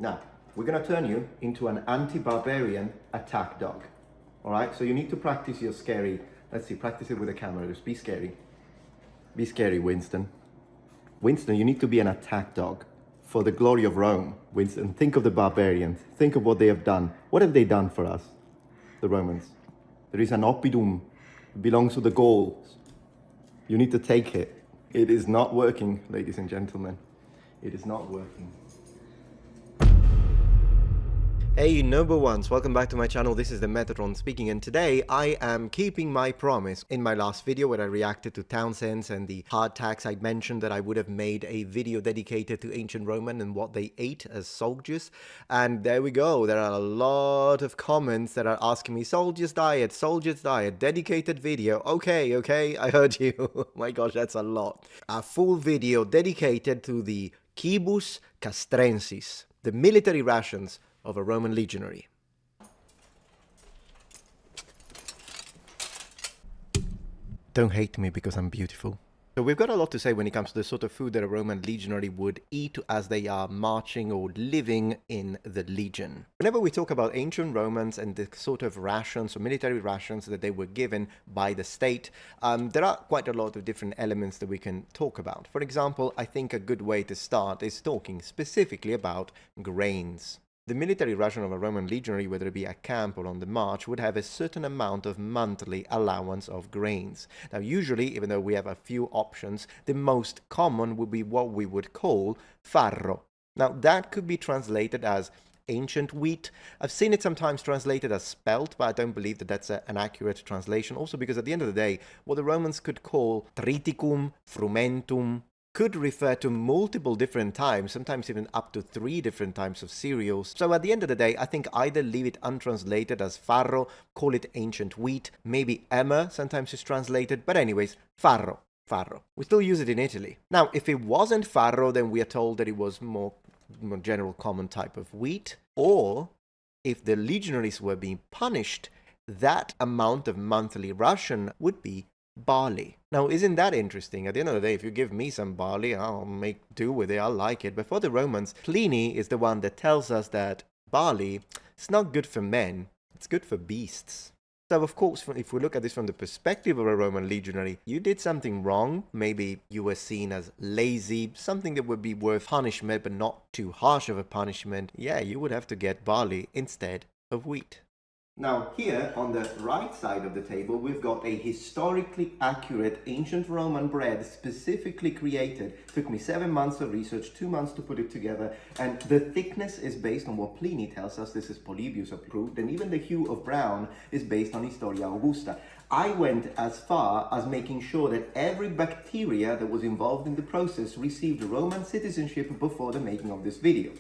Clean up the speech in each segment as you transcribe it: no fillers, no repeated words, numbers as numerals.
Now, we're going to turn you into an anti-barbarian attack dog. All right, so you need to practice your scary. Let's see, practice it with the camera. Just be scary. Be scary, Winston. Winston, you need to be an attack dog for the glory of Rome. Winston, think of the barbarians. Think of what they have done. What have they done for us, the Romans? There is an oppidum. It belongs to the Gauls. You need to take it. It is not working, ladies and gentlemen. It is not working. Hey number ones, welcome back to my channel. This is the Metatron speaking, and today I am keeping my promise. In my last video where I reacted to Townsend's and the hardtacks, I mentioned that I would have made a video dedicated to ancient Roman and what they ate as soldiers, and there we go. There are a lot of comments that are asking me soldiers diet, dedicated video. Okay, I heard you. My gosh, that's a lot. A full video dedicated to the cibus castrensis, the military rations of a Roman legionary. Don't hate me because I'm beautiful. So we've got a lot to say when it comes to the sort of food that a Roman legionary would eat as they are marching or living in the legion. Whenever we talk about ancient Romans and the sort of rations or military rations that they were given by the state, there are quite a lot of different elements that we can talk about. For example, I think a good way to start is talking specifically about grains. The military ration of a Roman legionary, whether it be at camp or on the march, would have a certain amount of monthly allowance of grains. Now, usually, even though we have a few options, the most common would be what we would call farro. Now, that could be translated as ancient wheat. I've seen it sometimes translated as spelt, but I don't believe that that's an accurate translation. Also because at the end of the day, what the Romans could call triticum, frumentum, could refer to multiple different types, sometimes even up to 3 different types of cereals. So at the end of the day, I think either leave it untranslated as farro, call it ancient wheat, maybe emmer sometimes is translated, but anyways, farro. We still use it in Italy. Now, if it wasn't farro, then we are told that it was more general common type of wheat, or if the legionaries were being punished, that amount of monthly ration would be barley. Now, isn't that interesting? At the end of the day, if you give me some barley, I'll make do with it, I'll like it. But for the Romans, Pliny is the one that tells us that barley is not good for men, it's good for beasts. So, of course, if we look at this from the perspective of a Roman legionary, you did something wrong, maybe you were seen as lazy, something that would be worth punishment, but not too harsh of a punishment, yeah, you would have to get barley instead of wheat. Now here on the right side of the table we've got a historically accurate ancient Roman bread specifically created. Took me 7 months of research, 2 months to put it together, and the thickness is based on what Pliny tells us. This is Polybius approved, and even the hue of brown is based on Historia Augusta. I went as far as making sure that every bacteria that was involved in the process received Roman citizenship before the making of this video.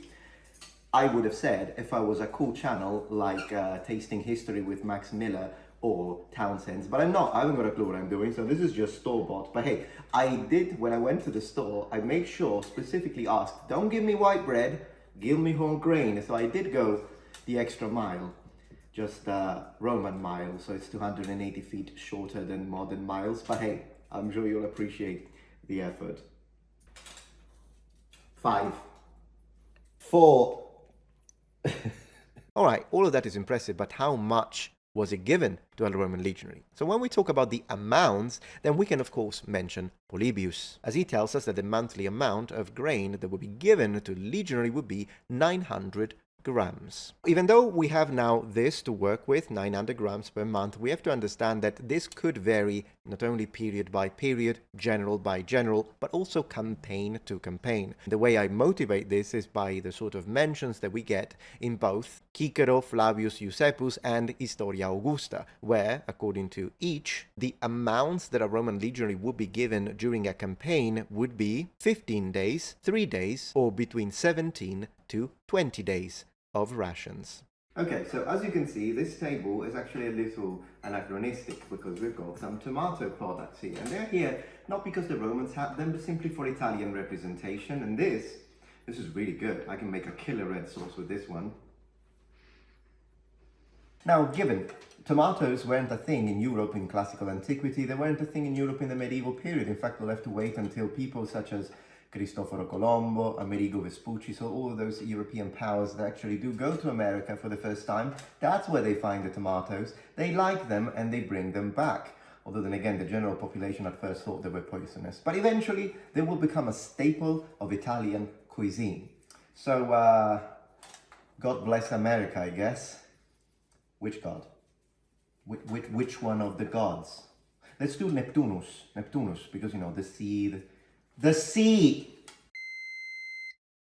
I would have said, if I was a cool channel like Tasting History with Max Miller or Townsend's, but I'm not. I haven't got a clue what I'm doing, so this is just store-bought. But hey, I did, when I went to the store, I made sure, specifically asked, don't give me white bread, give me whole grain. So I did go the extra mile, just Roman mile, so it's 280 feet shorter than modern miles. But hey, I'm sure you'll appreciate the effort. 5, 4, all right, all of that is impressive, but how much was it given to a Roman legionary? So when we talk about the amounts, then we can of course mention Polybius, as he tells us that the monthly amount of grain that would be given to legionary would be 900 grams. Even though we have now this to work with, 900 grams per month, we have to understand that this could vary not only period by period, general by general, but also campaign to campaign. The way I motivate this is by the sort of mentions that we get in both Cicero, Flavius Josephus, and Historia Augusta, where, according to each, the amounts that a Roman legionary would be given during a campaign would be 15 days, 3 days, or between 17 to 20 days of rations. Okay, so as you can see, this table is actually a little anachronistic because we've got some tomato products here. And they're here not because the Romans had them, but simply for Italian representation. And this is really good. I can make a killer red sauce with this one. Now, given tomatoes weren't a thing in Europe in classical antiquity, they weren't a thing in Europe in the medieval period. In fact, we'll have to wait until people such as Cristoforo Colombo, Amerigo Vespucci, so all of those European powers that actually do go to America for the first time, that's where they find the tomatoes. They like them and they bring them back. Although then again, the general population at first thought they were poisonous. But eventually, they will become a staple of Italian cuisine. So, God bless America, I guess. Which god? Which one of the gods? Let's do Neptunus. Neptunus, because, you know, the sea. The sea!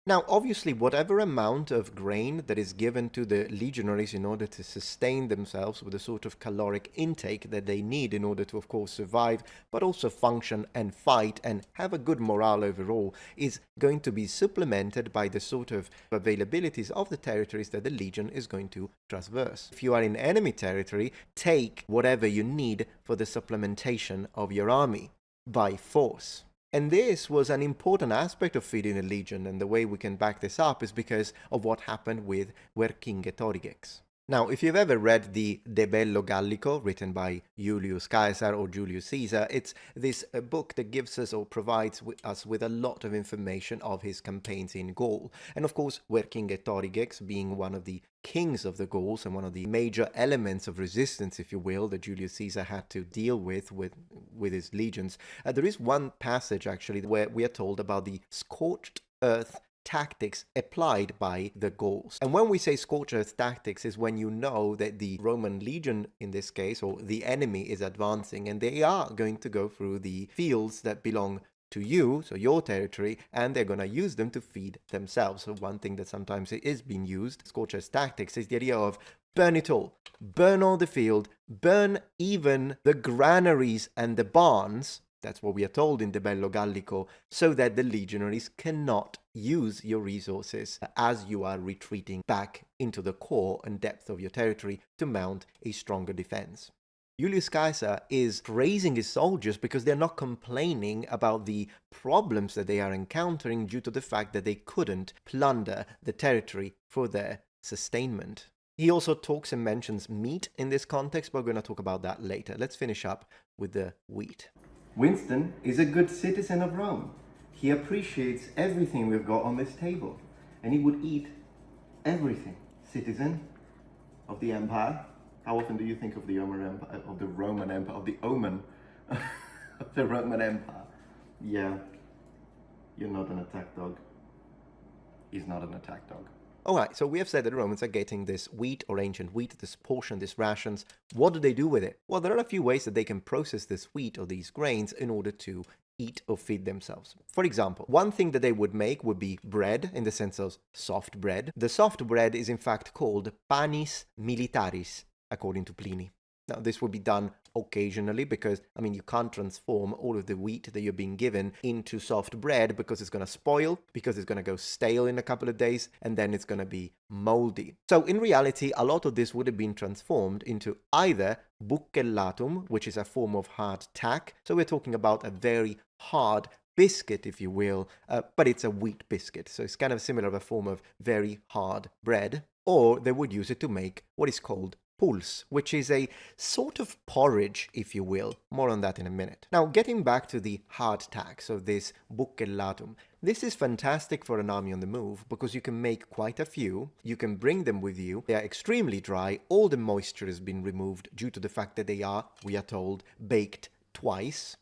Now, obviously, whatever amount of grain that is given to the legionaries in order to sustain themselves with the sort of caloric intake that they need in order to, of course, survive, but also function and fight and have a good morale overall, is going to be supplemented by the sort of availabilities of the territories that the legion is going to traverse. If you are in enemy territory, take whatever you need for the supplementation of your army by force. And this was an important aspect of feeding a legion, and the way we can back this up is because of what happened with Vercingetorix. Now, if you've ever read the De Bello Gallico, written by Julius Caesar or Julius Caesar, it's this book that gives us or provides us with a lot of information of his campaigns in Gaul. And of course, Vercingetorix, being one of the kings of the Gauls and one of the major elements of resistance, if you will, that Julius Caesar had to deal with his legions, there is one passage actually where we are told about the scorched earth tactics applied by the Gauls. And when we say scorched earth tactics is when you know that the Roman legion, in this case, or the enemy, is advancing and they are going to go through the fields that belong to you, so your territory, and they're going to use them to feed themselves. So one thing that sometimes is being used, scorched earth tactics, is the idea of burn it all. Burn all the field, burn even the granaries and the barns. That's what we are told in De Bello Gallico, so that the legionaries cannot use your resources as you are retreating back into the core and depth of your territory to mount a stronger defense. Julius Caesar is praising his soldiers because they're not complaining about the problems that they are encountering due to the fact that they couldn't plunder the territory for their sustainment. He also talks and mentions meat in this context, but we're going to talk about that later. Let's finish up with the wheat. Winston is a good citizen of Rome. He appreciates everything we've got on this table, and he would eat everything. Citizen of the empire. How often do you think of the Roman Empire, of the Roman Empire, of the omen of the Roman Empire? Yeah, you're not an attack dog. He's not an attack dog. Alright, so we have said that the Romans are getting this wheat or ancient wheat, this portion, these rations. What do they do with it? Well, there are a few ways that they can process this wheat or these grains in order to eat or feed themselves. For example, one thing that they would make would be bread, in the sense of soft bread. The soft bread is in fact called panis militaris, according to Pliny. Now, this would be done occasionally because, you can't transform all of the wheat that you're being given into soft bread because it's going to spoil, because it's going to go stale in a couple of days, and then it's going to be moldy. So, in reality, a lot of this would have been transformed into either buccellatum, which is a form of hard tack. So, we're talking about a very hard biscuit, if you will, but it's a wheat biscuit. So, it's kind of similar of a form of very hard bread. Or they would use it to make what is called pulse, which is a sort of porridge, if you will. More on that in a minute. Now, getting back to the hard tack, so this buccellatum. This is fantastic for an army on the move because you can make quite a few. You can bring them with you. They are extremely dry. All the moisture has been removed due to the fact that they are, we are told, baked twice,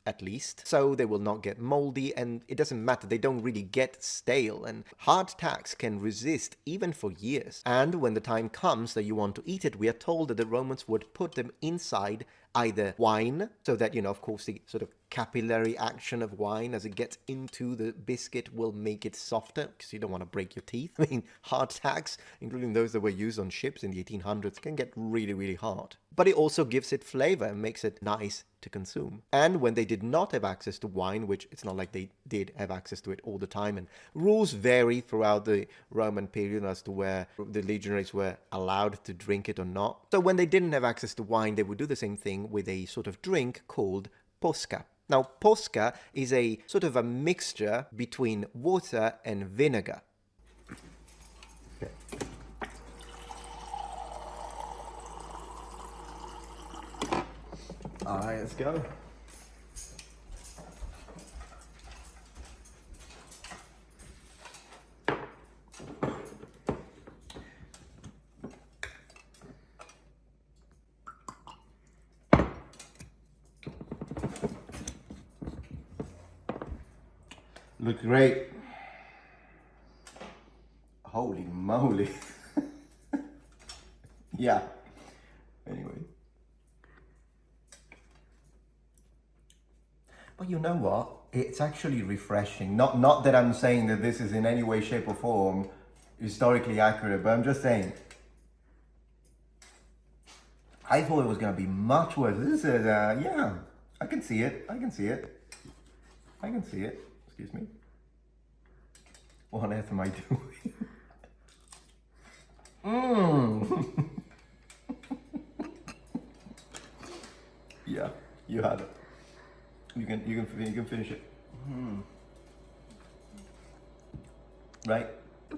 at least, so they will not get moldy, and it doesn't matter, they don't really get stale, and hard tacks can resist even for years. And when the time comes that you want to eat it, we are told that the Romans would put them inside either wine, so that, of course, the sort of capillary action of wine as it gets into the biscuit will make it softer, because you don't want to break your teeth. Hard tacks, including those that were used on ships in the 1800s, can get really, really hard. But it also gives it flavor and makes it nice to consume. And when they did not have access to wine, which it's not like they did have access to it all the time, and rules vary throughout the Roman period as to where the legionaries were allowed to drink it or not. So when they didn't have access to wine, they would do the same thing with a sort of drink called posca. Now, posca is a sort of a mixture between water and vinegar. Okay. All right, let's go. Look great. Holy moly. Yeah. Anyway. But you know what? It's actually refreshing. Not that I'm saying that this is in any way, shape, or form historically accurate, but I'm just saying. I thought it was going to be much worse. This is, yeah, I can see it. I can see it. I can see it. Excuse me. What on earth am I doing? Mmm. Yeah, you had it. You can finish it. Right?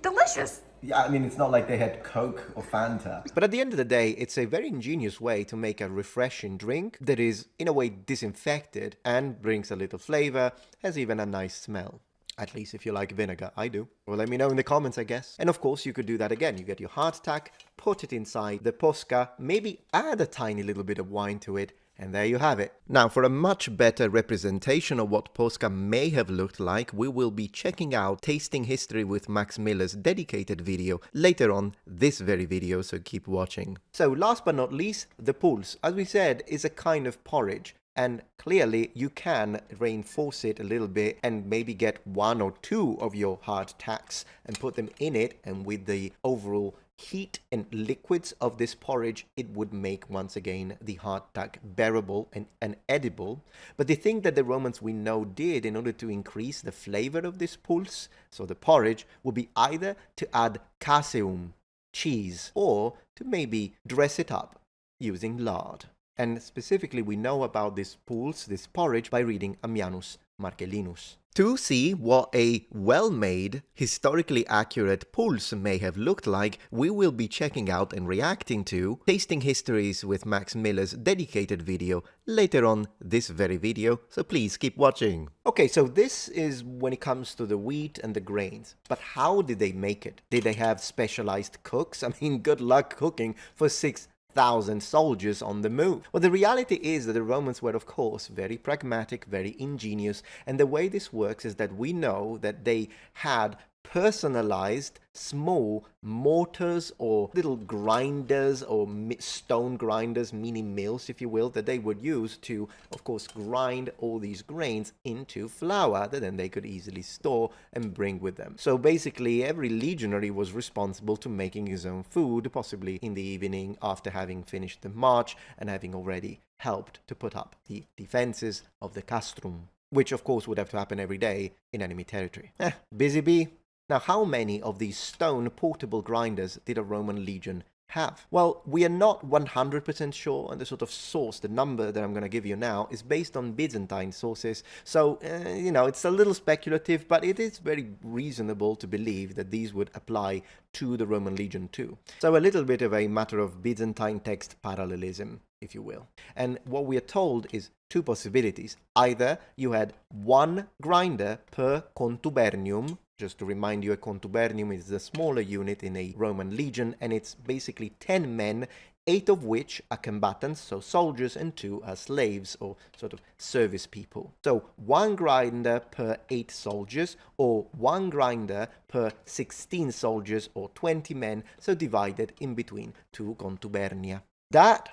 Delicious. Yeah, I mean, it's not like they had Coke or Fanta. But at the end of the day, it's a very ingenious way to make a refreshing drink that is, in a way, disinfected and brings a little flavor, has even a nice smell. At least if you like vinegar, I do. Well, let me know in the comments, I guess. And of course, you could do that again. You get your hardtack, put it inside the posca, maybe add a tiny little bit of wine to it, and there you have it. Now, for a much better representation of what posca may have looked like, we will be checking out Tasting History with Max Miller's dedicated video later on this very video, so keep watching. So last but not least, the pulse, as we said, is a kind of porridge. And clearly you can reinforce it a little bit and maybe get one or two of your hardtacks and put them in it, and with the overall heat and liquids of this porridge, it would make once again the hardtack bearable and edible. But the thing that the Romans we know did in order to increase the flavor of this pulse, so the porridge, would be either to add caseum, cheese, or to maybe dress it up using lard. And specifically, we know about this pulse, this porridge, by reading Ammianus Marcellinus. To see what a well-made, historically accurate pulse may have looked like, we will be checking out and reacting to Tasting Histories with Max Miller's dedicated video later on this very video, so please keep watching. Okay, so this is when it comes to the wheat and the grains. But how did they make it? Did they have specialized cooks? I mean, good luck cooking for 6,000 soldiers on the move. Well, the reality is that the Romans were, of course, very pragmatic, very ingenious, and the way this works is that we know that they had personalized small mortars or little grinders or stone grinders, mini mills, if you will, that they would use to, of course, grind all these grains into flour that then they could easily store and bring with them. So basically, every legionary was responsible to making his own food, possibly in the evening after having finished the march and having already helped to put up the defenses of the castrum, which of course would have to happen every day in enemy territory. Busy bee. Now, how many of these stone portable grinders did a Roman legion have? Well, we are not 100% sure, and the sort of source, the number that I'm going to give you now, is based on Byzantine sources. So, it's a little speculative, but it is very reasonable to believe that these would apply to the Roman legion too. So a little bit of a matter of Byzantine text parallelism, if you will. And what we are told is two possibilities. Either you had one grinder per contubernium. Just to remind you, a contubernium is a smaller unit in a Roman legion, and it's basically 10 men, 8 of which are combatants, so soldiers, and 2 are slaves or sort of service people. So 1 grinder per 8 soldiers, or 1 grinder per 16 soldiers or 20 men, so divided in between 2 contubernia. That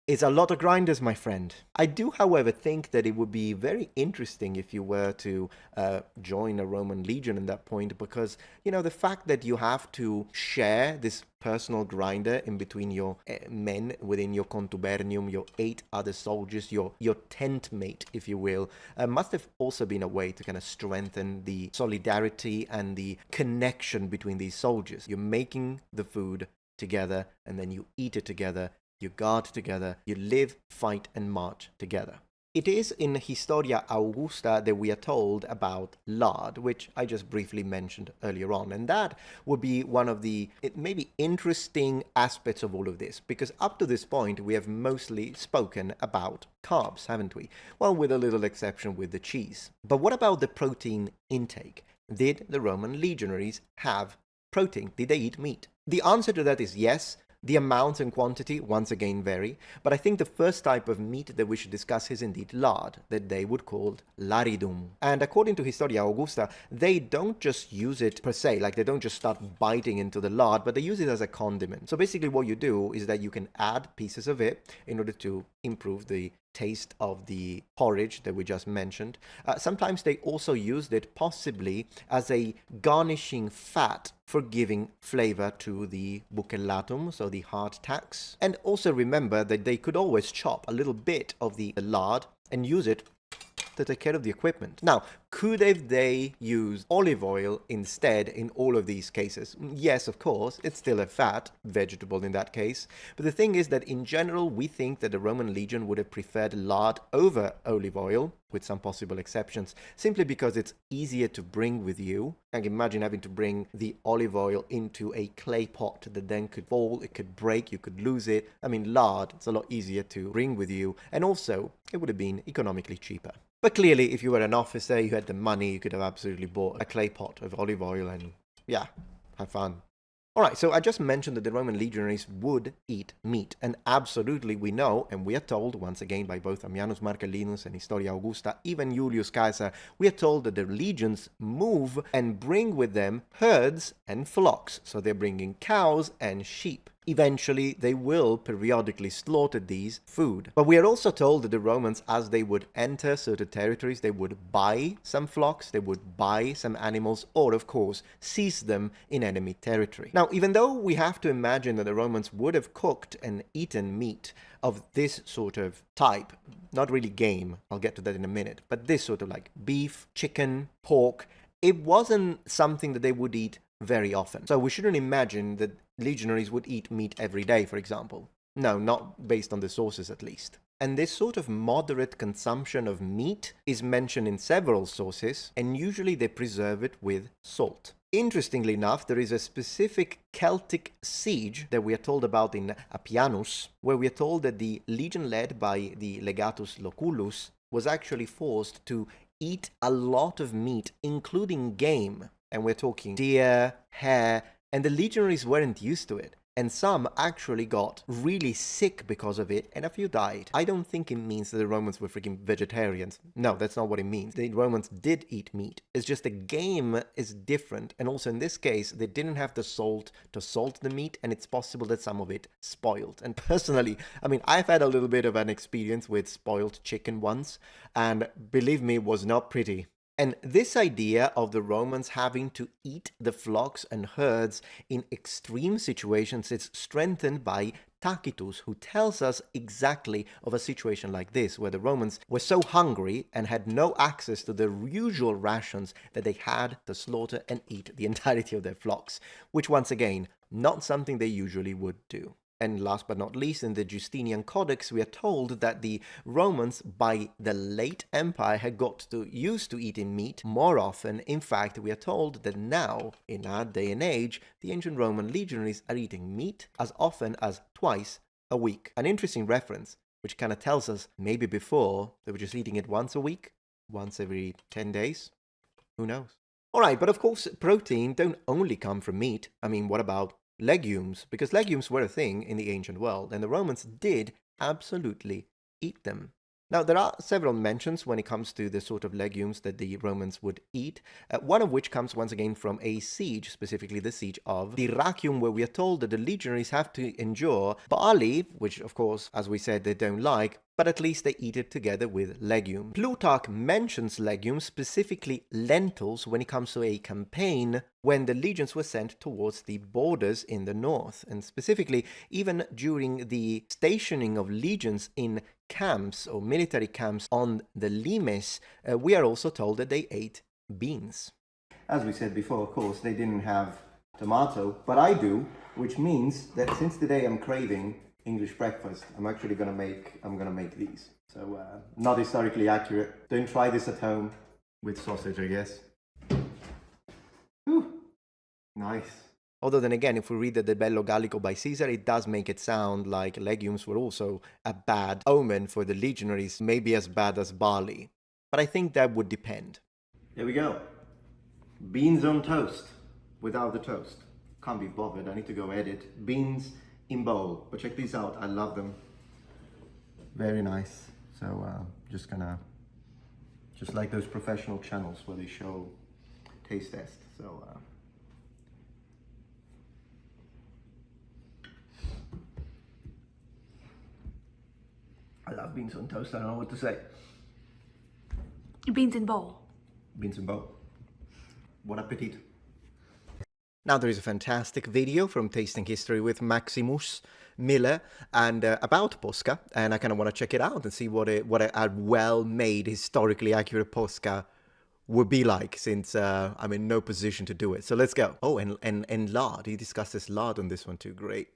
is a lot of grinders, my friend. I do, however, think that it would be very interesting if you were to join a Roman legion at that point, because, the fact that you have to share this personal grinder in between your men within your contubernium, your 8 other soldiers, your tent mate, if you will, must have also been a way to kind of strengthen the solidarity and the connection between these soldiers. You're making the food together, and then you eat it together. You guard together, you live, fight, and march together. It is in Historia Augusta that we are told about lard, which I just briefly mentioned earlier on. And that would be one of the maybe interesting aspects of all of this, because up to this point, we have mostly spoken about carbs, haven't we? Well, with a little exception with the cheese. But what about the protein intake? Did the Roman legionaries have protein? Did they eat meat? The answer to that is yes. The amounts and quantity once again vary, but I think the first type of meat that we should discuss is indeed lard, that they would call laridum. And according to Historia Augusta, they don't just use it per se, like they don't just start biting into the lard, but they use it as a condiment. So basically what you do is that you can add pieces of it in order to improve the taste of the porridge that we just mentioned. Sometimes they also used it possibly as a garnishing fat for giving flavor to the bucellatum, so the hardtacks. And also remember that they could always chop a little bit of the lard and use it to take care of the equipment. Now, could have they used olive oil instead in all of these cases? Yes, of course, it's still a fat, vegetable in that case. But the thing is that in general, we think that the Roman legion would have preferred lard over olive oil, with some possible exceptions, simply because it's easier to bring with you. And imagine having to bring the olive oil into a clay pot that then could fall, it could break, you could lose it. I mean, lard, it's a lot easier to bring with you. And also, it would have been economically cheaper. But clearly, if you were an officer, you had the money, you could have absolutely bought a clay pot of olive oil and, yeah, have fun. Alright, so I just mentioned that the Roman legionaries would eat meat, and absolutely we know, and we are told, once again by both Ammianus Marcellinus and Historia Augusta, even Julius Caesar, we are told that the legions move and bring with them herds and flocks, so they're bringing cows and sheep. Eventually, they will periodically slaughter these food. But we are also told that the Romans, as they would enter certain territories, they would buy some flocks, they would buy some animals, or of course, seize them in enemy territory. Now, even though we have to imagine that the Romans would have cooked and eaten meat of this sort of type, not really game, I'll get to that in a minute, but this sort of like beef, chicken, pork, it wasn't something that they would eat very often. So we shouldn't imagine that legionaries would eat meat every day, for example. No, not based on the sources at least. And this sort of moderate consumption of meat is mentioned in several sources, and usually they preserve it with salt. Interestingly enough, there is a specific Celtic siege that we are told about in Appianus, where we are told that the legion led by the legatus Lucullus was actually forced to eat a lot of meat, including game. And we're talking deer, hare, and the legionaries weren't used to it. And some actually got really sick because of it, and a few died. I don't think it means that the Romans were freaking vegetarians. No, that's not what it means. The Romans did eat meat. It's just the game is different, and also in this case, they didn't have the salt to salt the meat, and it's possible that some of it spoiled. And personally, I mean, I've had a little bit of an experience with spoiled chicken once, and believe me, it was not pretty. And this idea of the Romans having to eat the flocks and herds in extreme situations is strengthened by Tacitus, who tells us exactly of a situation like this, where the Romans were so hungry and had no access to their usual rations that they had to slaughter and eat the entirety of their flocks, which once again, not something they usually would do. And last but not least, in the Justinian Codex, we are told that the Romans, by the late empire, had got used to eating meat more often. In fact, we are told that now, in our day and age, the ancient Roman legionaries are eating meat as often as twice a week. An interesting reference, which kind of tells us maybe before they were just eating it once a week, once every 10 days. Who knows? All right, but of course, protein don't only come from meat. I mean, what about legumes? Because legumes were a thing in the ancient world, and the Romans did absolutely eat them. Now, there are several mentions when it comes to the sort of legumes that the Romans would eat, one of which comes once again from a siege, specifically the siege of Dyrrachium, where we are told that the legionaries have to endure barley, which of course, as we said, they don't like, but at least they eat it together with legume. Plutarch mentions legumes, specifically lentils, when it comes to a campaign when the legions were sent towards the borders in the north. And specifically, even during the stationing of legions in camps or military camps on the limes, we are also told that they ate beans. As we said before, of course, they didn't have tomato, but I do, which means that since today I'm craving English breakfast, I'm gonna make these. So not historically accurate. Don't try this at home with sausage, I guess. Whew. Nice. Although then again, if we read the De Bello Gallico by Caesar, it does make it sound like legumes were also a bad omen for the legionaries, maybe as bad as barley. But I think that would depend. There we go. Beans on toast. Without the toast. Can't be bothered, I need to go edit. Beans in bowl. But check these out, I love them. Very nice. So just gonna, just like those professional channels where they show taste test. So I love beans on toast, I don't know what to say. Beans in bowl. Beans in bowl. Bon appetit. Now there is a fantastic video from Tasting History with Maximus Miller and about posca, and I kind of want to check it out and see what a well-made, historically accurate posca would be like, since I'm in no position to do it. So let's go. Oh, and lard. He discusses lard on this one too. Great.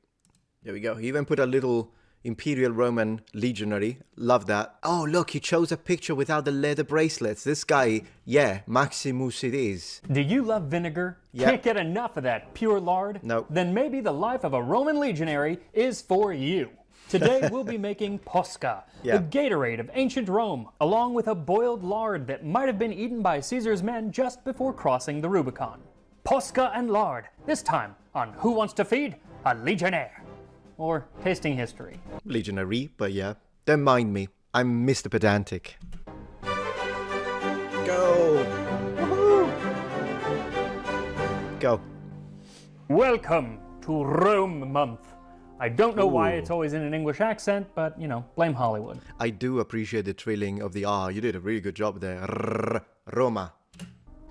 There we go. He even put a little Imperial Roman legionary. Love that. Oh, look, he chose a picture without the leather bracelets. This guy, yeah, Maximus it is. Do you love vinegar? Yep. Can't get enough of that pure lard? No. Then maybe the life of a Roman legionary is for you. Today we'll be making posca, Yeah. the Gatorade of ancient Rome, along with a boiled lard that might have been eaten by Caesar's men just before crossing the Rubicon. Posca and lard, this time on Who Wants to Feed a Legionnaire? Or Tasting History. Legionary, but yeah. Don't mind me. I'm Mr. Pedantic. Go! Woohoo! Go. Welcome to Rome Month. I don't know why Ooh. it's always in an English accent, but, you know, blame Hollywood. I do appreciate the trilling of the R. You did a really good job there. Roma.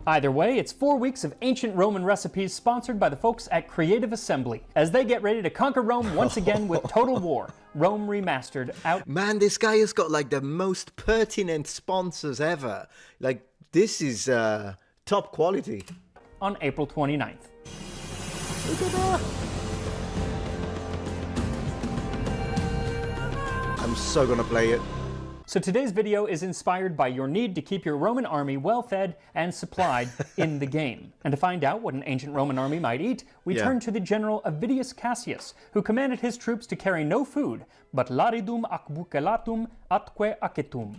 Either way, it's 4 weeks of ancient Roman recipes sponsored by the folks at Creative Assembly as they get ready to conquer Rome once again with Total War, Rome Remastered, out. Man, this guy has got like the most pertinent sponsors ever. Like, this is top quality. On April 29th. Look at that. I'm so gonna play it. So today's video is inspired by your need to keep your Roman army well fed and supplied in the game. And to find out what an ancient Roman army might eat, we turn to the general Avidius Cassius, who commanded his troops to carry no food, but laridum ac bucellatum atque acetum.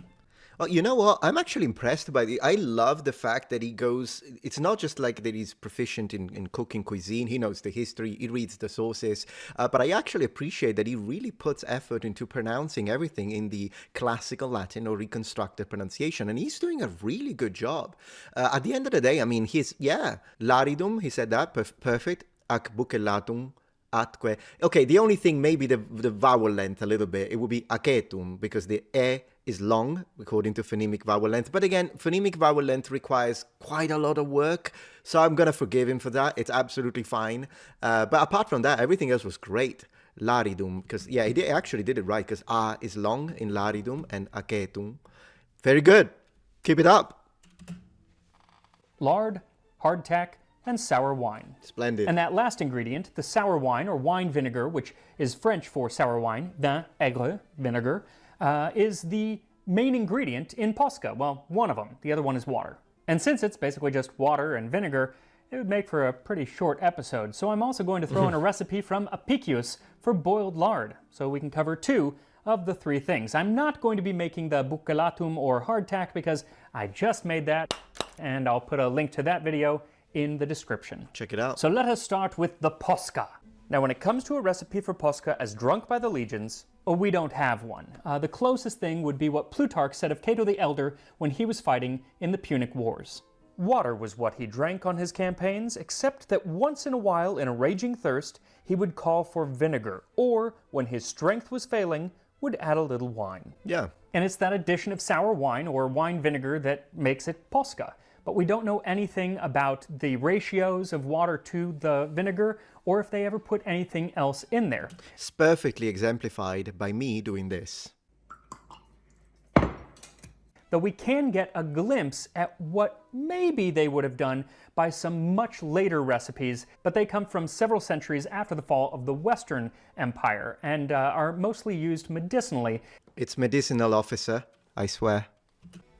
Well, you know what? I'm actually impressed by the. I love the fact that he goes. It's not just like that he's proficient in cooking cuisine. He knows the history. He reads the sources. But I actually appreciate that he really puts effort into pronouncing everything in the classical Latin or reconstructed pronunciation, and he's doing a really good job. At the end of the day, I mean, laridum. He said that perfect. Ac bucellatum. Atque. Okay, the only thing, maybe the vowel length a little bit. It would be acetum because the e is long according to phonemic vowel length. But again, phonemic vowel length requires quite a lot of work, so I'm gonna forgive him for that. It's absolutely fine. But apart from that, everything else was great. Laridum, because yeah, he actually did it right, because a is long in laridum and acetum. Very good. Keep it up. Lard, hardtack, and sour wine. Splendid. And that last ingredient, the sour wine or wine vinegar, which is French for sour wine, vin aigre, vinegar, is the main ingredient in posca. Well, one of them. The other one is water. And since it's basically just water and vinegar, it would make for a pretty short episode. So I'm also going to throw in a recipe from Apicius for boiled lard, so we can cover 2 of the 3 things. I'm not going to be making the bucellatum or hardtack because I just made that, and I'll put a link to that video in the description. Check it out. So let us start with the posca. Now when it comes to a recipe for posca as drunk by the legions, we don't have one. The closest thing would be what Plutarch said of Cato the Elder when he was fighting in the Punic Wars. Water was what he drank on his campaigns, except that once in a while in a raging thirst, he would call for vinegar, or when his strength was failing, would add a little wine. Yeah. And it's that addition of sour wine or wine vinegar that makes it posca. But we don't know anything about the ratios of water to the vinegar, or if they ever put anything else in there. It's perfectly exemplified by me doing this. Though we can get a glimpse at what maybe they would have done by some much later recipes, but they come from several centuries after the fall of the Western Empire and are mostly used medicinally. It's medicinal, officer, I swear.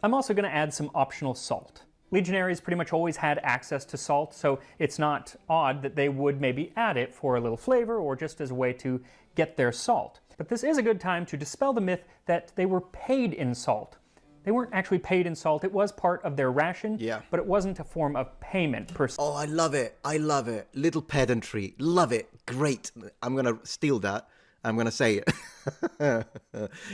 I'm also going to add some optional salt. Legionaries pretty much always had access to salt, so it's not odd that they would maybe add it for a little flavor or just as a way to get their salt. But this is a good time to dispel the myth that they were paid in salt. They weren't actually paid in salt. It was part of their ration, Yeah. but it wasn't a form of payment per se. Oh, I love it. I love it. Little pedantry. Love it. Great. I'm going to steal that. I'm going to say it.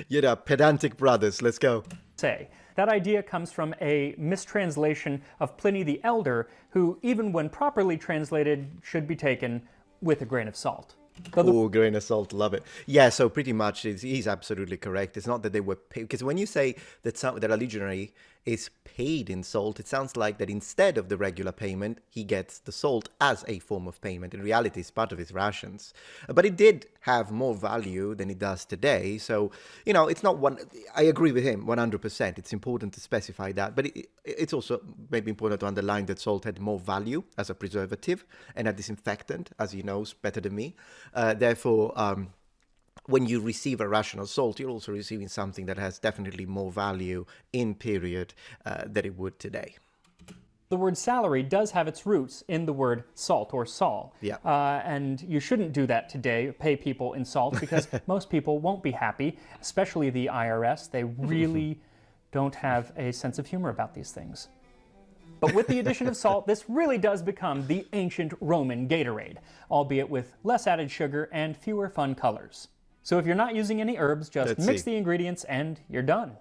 You know, pedantic brothers. Let's go. That idea comes from a mistranslation of Pliny the Elder, who, even when properly translated, should be taken with a grain of salt. Oh, grain of salt, love it. Yeah, so pretty much he's absolutely correct. It's not that they were paid, because when you say that a legionary is paid in salt, it sounds like that instead of the regular payment, he gets the salt as a form of payment. In reality, it's part of his rations. But it did have more value than it does today. So, you know, it's not one... I agree with him 100%. It's important to specify that. But it's also maybe important to underline that salt had more value as a preservative and a disinfectant, as he knows better than me. Therefore, when you receive a ration of salt, you're also receiving something that has definitely more value in period than it would today. The word salary does have its roots in the word salt or sol. Yeah. And you shouldn't do that today, pay people in salt, because most people won't be happy, especially the IRS. They really don't have a sense of humor about these things. But with the addition of salt, this really does become the ancient Roman Gatorade, albeit with less added sugar and fewer fun colors. So if you're not using any herbs, just mix the ingredients and you're done.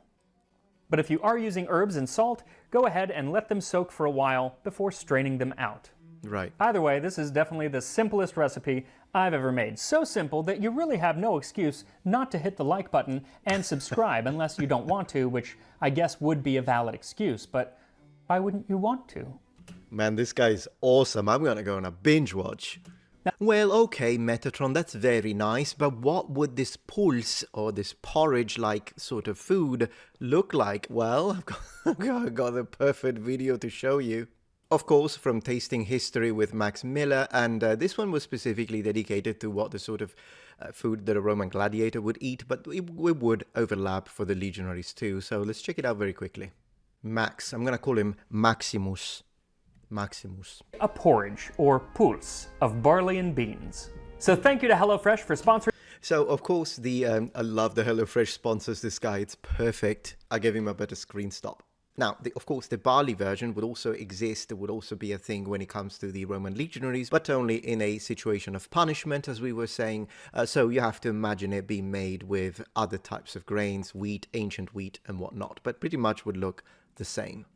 But if you are using herbs and salt, go ahead and let them soak for a while before straining them out. Right. Either way, this is definitely the simplest recipe I've ever made. So simple that you really have no excuse not to hit the like button and subscribe unless you don't want to, which I guess would be a valid excuse, but why wouldn't you want to? Man, this guy is awesome. I'm going to go on a binge watch. Well, okay, Metatron, that's very nice, but what would this pulse or this porridge-like sort of food look like? Well, I've got the perfect video to show you. Of course, from Tasting History with Max Miller, and this one was specifically dedicated to what the sort of food that a Roman gladiator would eat, but it would overlap for the legionaries too, so let's check it out very quickly. Max, I'm going to call him Maximus. A porridge, or pulse, of barley and beans. So thank you to HelloFresh for sponsoring. So, of course, I love the HelloFresh sponsors this guy. It's perfect. I gave him a better screen stop. Now, of course, the barley version would also exist. It would also be a thing when it comes to the Roman legionaries, but only in a situation of punishment, as we were saying. So you have to imagine it being made with other types of grains, wheat, ancient wheat, and whatnot, but pretty much would look the same.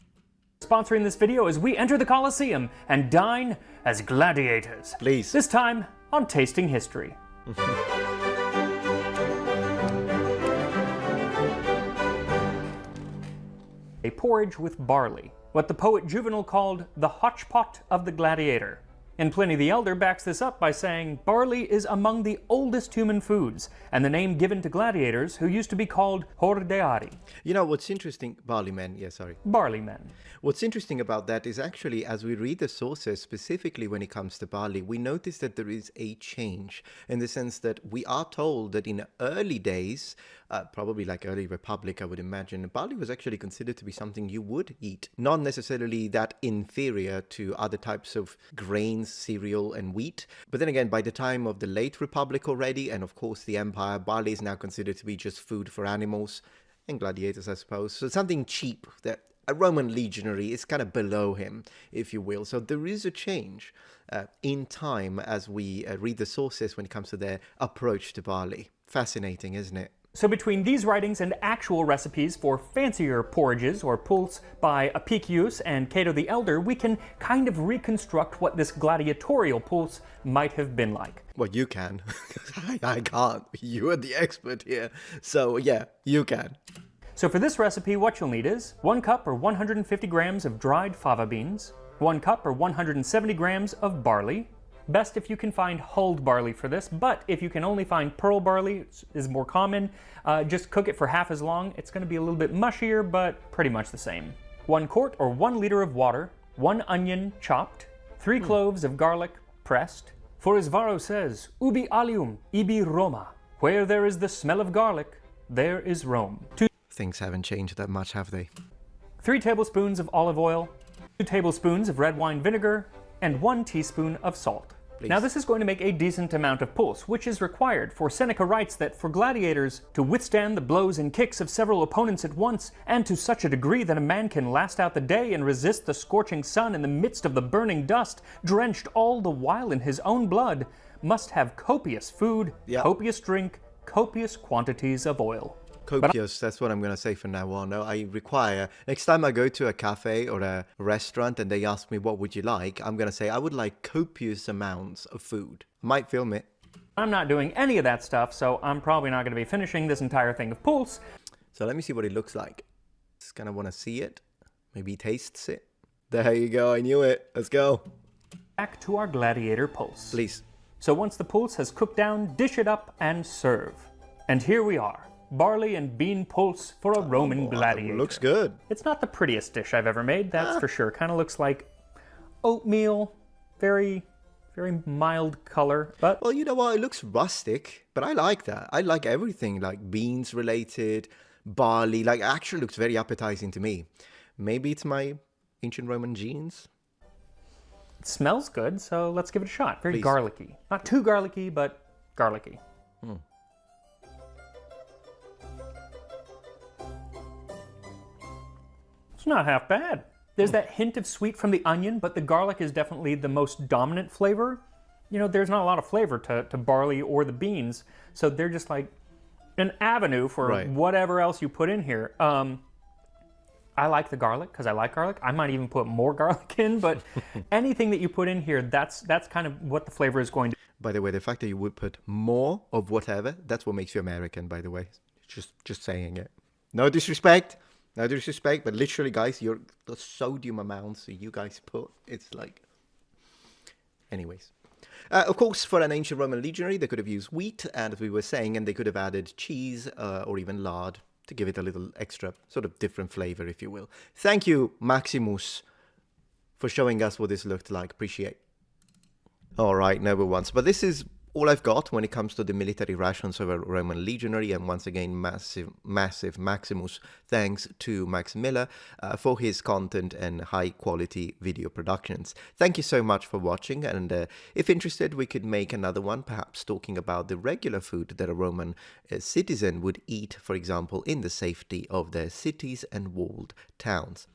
Sponsoring this video as we enter the Colosseum and dine as gladiators. Please. This time on Tasting History. A porridge with barley, what the poet Juvenal called the hotchpot of the gladiator. And Pliny the Elder backs this up by saying barley is among the oldest human foods, and the name given to gladiators who used to be called hordeari. You know, what's interesting... Barley men, yeah, sorry. Barley men. What's interesting about that is actually, as we read the sources, specifically when it comes to barley, we notice that there is a change in the sense that we are told that in early days, probably like early Republic, I would imagine, barley was actually considered to be something you would eat. Not necessarily that inferior to other types of grains, cereal, and wheat. But then again, by the time of the late Republic already, and of course the Empire, barley is now considered to be just food for animals and gladiators, I suppose. So something cheap that a Roman legionary is kind of below him, if you will. So there is a change in time as we read the sources when it comes to their approach to barley. Fascinating, isn't it? So between these writings and actual recipes for fancier porridges or pulse by Apicius and Cato the Elder, we can kind of reconstruct what this gladiatorial pulse might have been like. Well, you can. I can't. You are the expert here. So yeah, you can. So for this recipe, what you'll need is 1 cup or 150 grams of dried fava beans, 1 cup or 170 grams of barley. Best if you can find hulled barley for this, but if you can only find pearl barley, is more common, just cook it for half as long. It's going to be a little bit mushier, but pretty much the same. 1 quart or 1 liter of water, 1 onion chopped, 3 cloves of garlic pressed. For as Varro says, ubi alium, ibi Roma. Where there is the smell of garlic, there is Rome. Things haven't changed that much, have they? 3 tablespoons of olive oil, 2 tablespoons of red wine vinegar, and 1 teaspoon of salt. Now this is going to make a decent amount of pulse, which is required, for Seneca writes that for gladiators to withstand the blows and kicks of several opponents at once, and to such a degree that a man can last out the day and resist the scorching sun in the midst of the burning dust, drenched all the while in his own blood, must have copious food, copious drink, copious quantities of oil. Copious, that's what I'm going to say from now on. No, I require, next time I go to a cafe or a restaurant and they ask me what would you like, I'm going to say I would like copious amounts of food. Might film it. I'm not doing any of that stuff, so I'm probably not going to be finishing this entire thing of pulse. So let me see what it looks like. Just kind of want to see it. Maybe he tastes it. There you go, I knew it. Let's go. Back to our gladiator pulse. Please. So once the pulse has cooked down, dish it up and serve. And here we are. Barley and bean pulse for a Roman gladiator. Looks good. It's not the prettiest dish I've ever made, that's for sure. Kind of looks like oatmeal, very, very mild color. But well, you know what? It looks rustic, but I like that. I like everything, like beans related, barley. Like, it actually looks very appetizing to me. Maybe it's my ancient Roman genes. It smells good, so let's give it a shot. Very Please. garlicky. Not too garlicky, but garlicky. It's not half bad. There's that hint of sweet from the onion, but the garlic is definitely the most dominant flavor. You know, there's not a lot of flavor to barley or the beans, so they're just like an avenue for whatever else you put in here. I like the garlic because I like garlic. I might even put more garlic in, but anything that you put in here, that's kind of what the flavor is going to. By the way, the fact that you would put more of whatever, that's what makes you American, by the way. Just saying it. No disrespect. No disrespect, but literally, guys, the sodium amounts that you guys put, it's like... Anyways. Of course, for an ancient Roman legionary, they could have used wheat, as we were saying, and they could have added cheese or even lard to give it a little extra, sort of different flavor, if you will. Thank you, Maximus, for showing us what this looked like. Appreciate. All right, noble ones. But this is all I've got when it comes to the military rations of a Roman legionary. And once again, massive Maximus thanks to Max Miller for his content and high quality video productions. Thank you so much for watching. And if interested, we could make another one, perhaps talking about the regular food that a Roman citizen would eat, for example, in the safety of their cities and walled towns.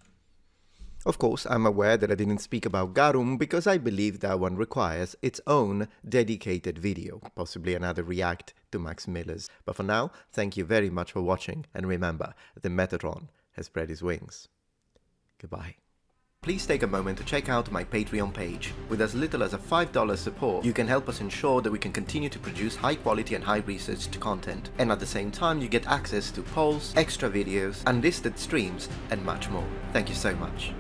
Of course, I'm aware that I didn't speak about garum because I believe that one requires its own dedicated video, possibly another react to Max Miller's. But for now, thank you very much for watching, and remember, the Metatron has spread his wings. Goodbye. Please take a moment to check out my Patreon page. With as little as a $5 support, you can help us ensure that we can continue to produce high quality and high researched content. And at the same time, you get access to polls, extra videos, unlisted streams, and much more. Thank you so much.